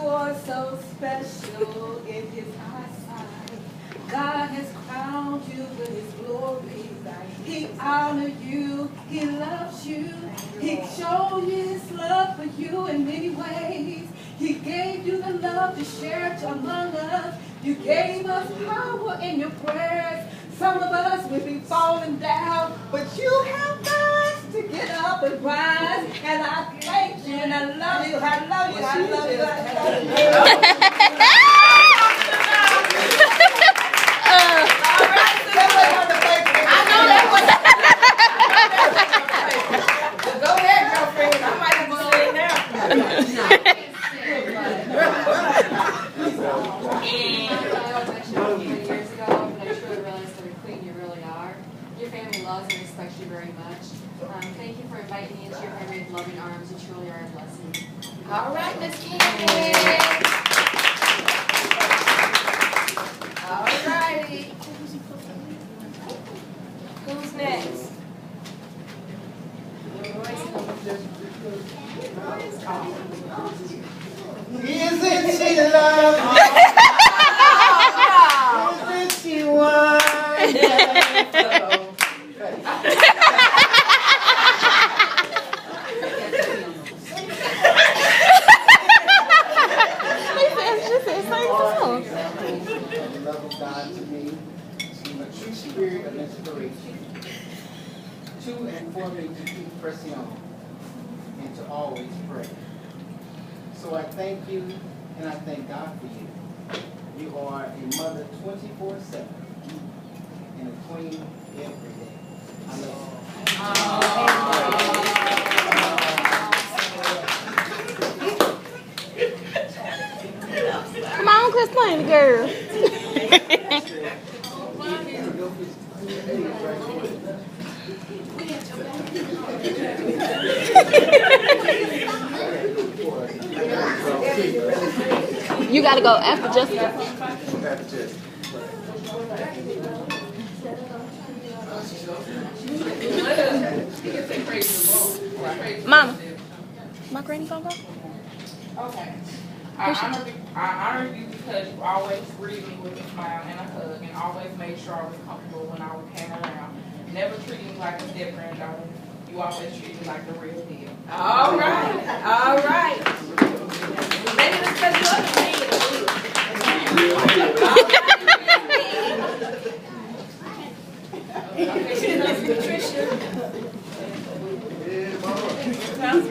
are so special in His eyesight. God has crowned you with His glory. He honored you. He loves you. He showed His love for you in many ways. He gave you the love to share among us. You gave us power in your prayers. Some of us will be falling down, but you helped us to get up and rise. And I thank you, and I love you. I love you. I love you. I love you. Go ahead, girlfriend. I might have to stay there. Years ago, but I truly realized what a queen you really are. Your family loves and respects you very much. Thank you for inviting me into your very loving arms. You truly are a blessing. All right, Miss Candy. All righty. Who's next? Isn't she lovely? Isn't she wonderful? The love of God to me seemed a true spirit of inspiration to and for me to keep pressing on and to always pray. So I thank you and I thank God for you. You are a mother 24/7 and a queen every day. I love Come on, quit playing, girl. You gotta go after Jessica. Mama, my granny gonna go? Okay. I honor you because you always greeted me with a smile and a hug and always made sure I was comfortable when I came around. Never treated me like a step granddaughter. You always treated me like the real deal. All right. All right. Maybe it's because you're the Patricia.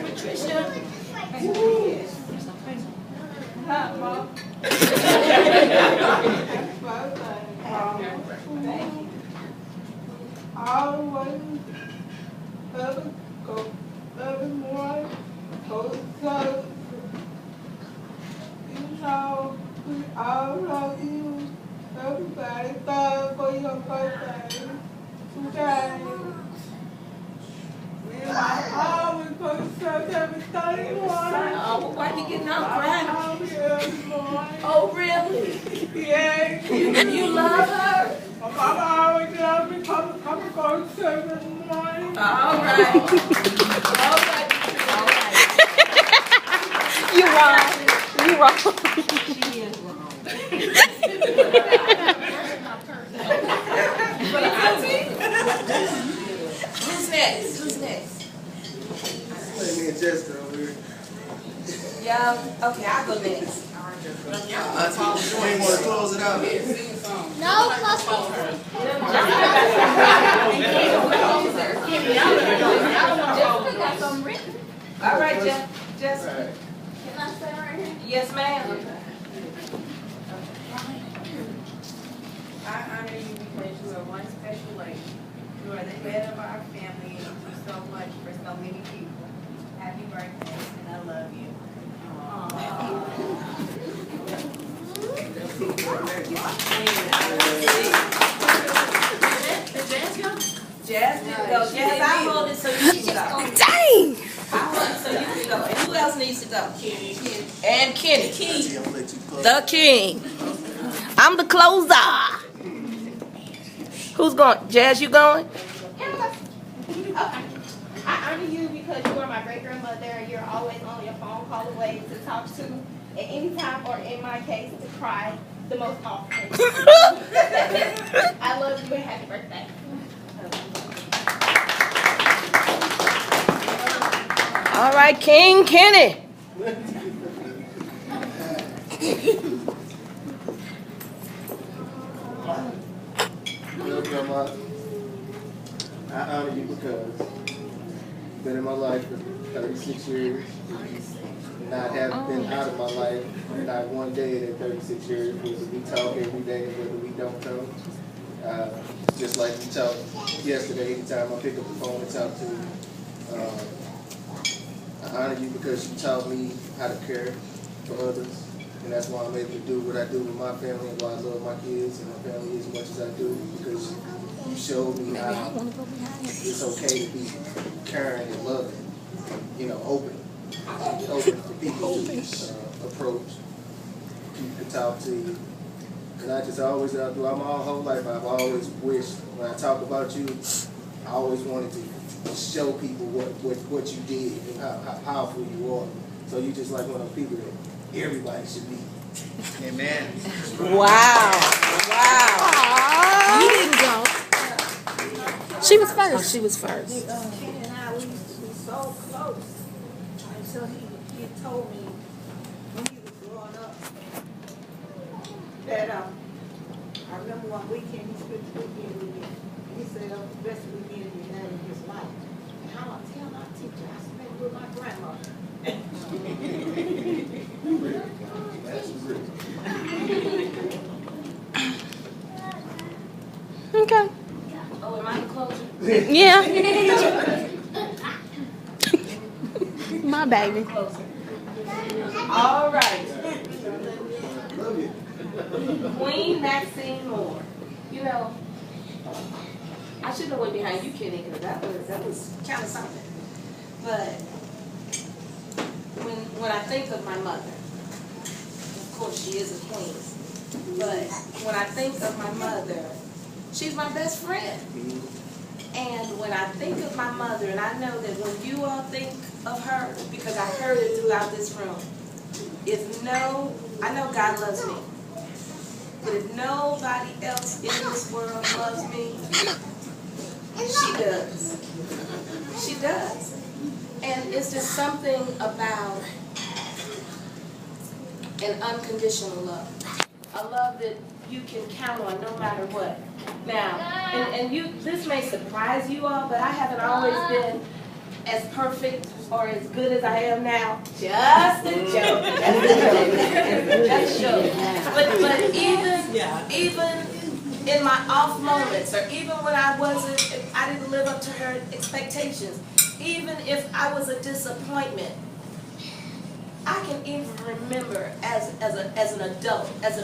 Patricia. Hi, Mom. Always, every go, every morning, go to church. You know, we all love you. Everybody, God, for your birthday today. I always go to church every Sunday morning. Oh, why you getting all crying? Oh, really? Yeah. You love her? My mama always loved me. Come and go to church in the morning. All right. All right. You wrong. You wrong. She is wrong. Who's next? Who's next? me and Jessica over here. Yeah, okay, I'll go next. You ain't want to close it out. No, close All right, Jessica. Right. Can I stay right here? Yes, ma'am. I honor you because you are one special lady. You are the head of our family and you do so much for so many people. Happy birthday, and I love you. Jazz didn't go. Jazz, I hold it so you can go. Dang! I hold it so you can go. And who else needs to go? And Kenny. The king. I'm the closer. Who's going? Jazz, you going? Okay. I honor you because you are my great grandmother and you're always only a phone call away to talk to. at any time, or in my case, to cry the most often. I love you and happy birthday. All right, King Kenny. Well, Grandma, I honor you because you've been in my life for 36 years. And I have been out of my life not one day in that 36 years. Whether we talk every day and whether we don't talk. Just like we talked yesterday, anytime I pick up the phone and talk to you. I honor you because you taught me how to care for others. And that's why I'm able to do what I do with my family and why I love my kids and my family as much as I do, because you showed me how it's okay to be caring and loving, open for people to approach, people to talk to you. And I just always, throughout my whole life, I've always wished, when I talk about you, I always wanted to show people what you did and how powerful you are. So you just like one of those people that everybody should be. Amen. Wow. You didn't go. She was first. She was first. Ken and I, we used to be so close until he told me when he was growing up that I remember one weekend he spent the weekend with me. He said that was the best weekend he had in his life. And how I tell my teacher, I spent with my grandmother. Okay. Oh, am I the closer? Yeah. My baby. All right. Queen Maxine Moore. I shouldn't have went behind you, Kenny, because that was kind of something. But when I think of my mother, of course she is a queen, but when I think of my mother, she's my best friend. And when I think of my mother, and I know that when you all think of her, because I heard it throughout this room, I know God loves me, but if nobody else in this world loves me, she does. She does. And it's just something about an unconditional love. A love that you can count on no matter what. Now, and this may surprise you all, but I haven't always been as perfect or as good as I am now. Just a joke. Just a joke. But even in my off moments, or even when I didn't live up to her expectations, even if I was a disappointment, I can even remember as an adult, as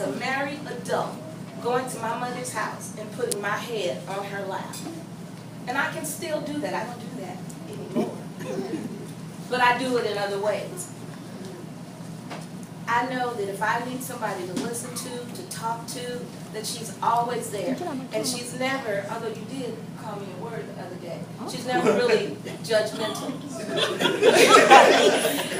a married adult, going to my mother's house and putting my head on her lap. And I can still do that. I don't do that anymore. But I do it in other ways. I know that if I need somebody to listen to talk to, that she's always there. And she's never, although you did call me a word the other day, she's never really judgmental.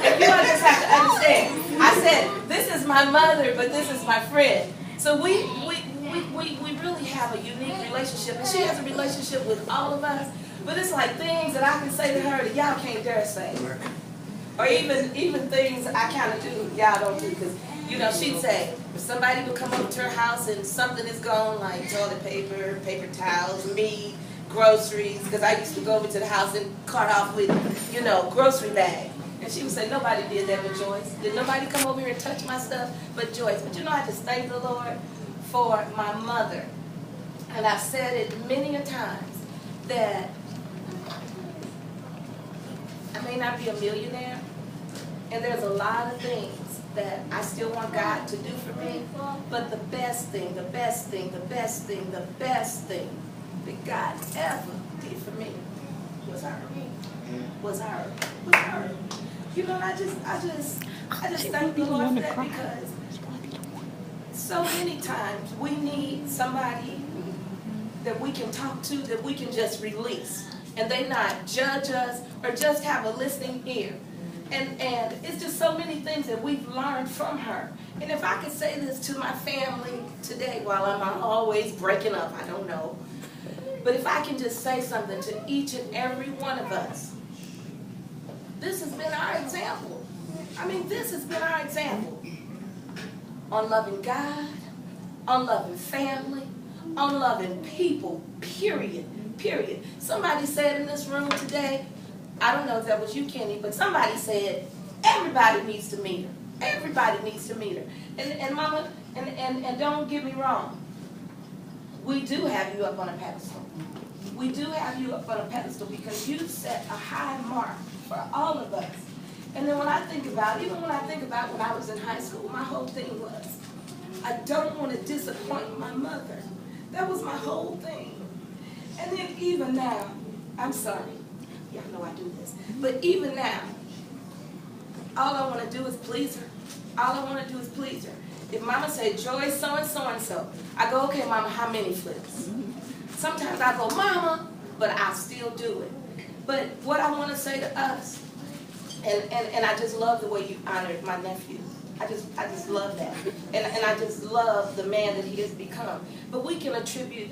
And you all just have to understand. I said, this is my mother, but this is my friend. So we really have a unique relationship. And she has a relationship with all of us. But it's like things that I can say to her that y'all can't dare say. Or even things I kind of do, y'all don't do. Because, she'd say, if somebody would come over to her house and something is gone, like toilet paper, paper towels, meat, groceries, because I used to go over to the house and cart off with, grocery bag. And she would say, nobody did that but Joyce. Did nobody come over here and touch my stuff but Joyce? But I just thank the Lord for my mother. And I've said it many a times that I may not be a millionaire, and there's a lot of things that I still want God to do for me, but the best thing that God ever did for me was her. Was her. I just thank the Lord for that, because so many times we need somebody that we can talk to, that we can just release, and they not judge us or just have a listening ear. And it's just so many things that we've learned from her. And if I could say this to my family today, while I'm always breaking up, I don't know. But if I can just say something to each and every one of us, this has been our example. I mean, this has been our example on loving God, on loving family, on loving people, period. Somebody said in this room today, I don't know if that was you, Kenny, but somebody said, everybody needs to meet her. Everybody needs to meet her. And Mama, and don't get me wrong, we do have you up on a pedestal. We do have you up on a pedestal because you set a high mark for all of us. And then when I think about, even when I think about when I was in high school, my whole thing was, I don't want to disappoint my mother. That was my whole thing. And then even now, I'm sorry, y'all know I do this, but even now, all I want to do is please her. All I want to do is please her. If Mama said, Joy, so-and-so, I go, okay, Mama, how many flips? Sometimes I go, Mama, but I still do it. But what I want to say to us, and I just love the way you honored my nephew. I just love that. And I just love the man that he has become. But we can attribute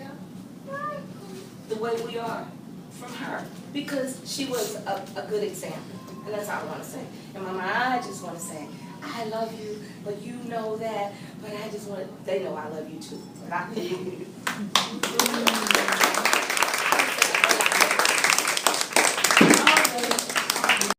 the way we are from her because she was a good example. And that's all I want to say. And Mama, I just want to say, I love you, but you know that. But I just want to, they know I love you too. But I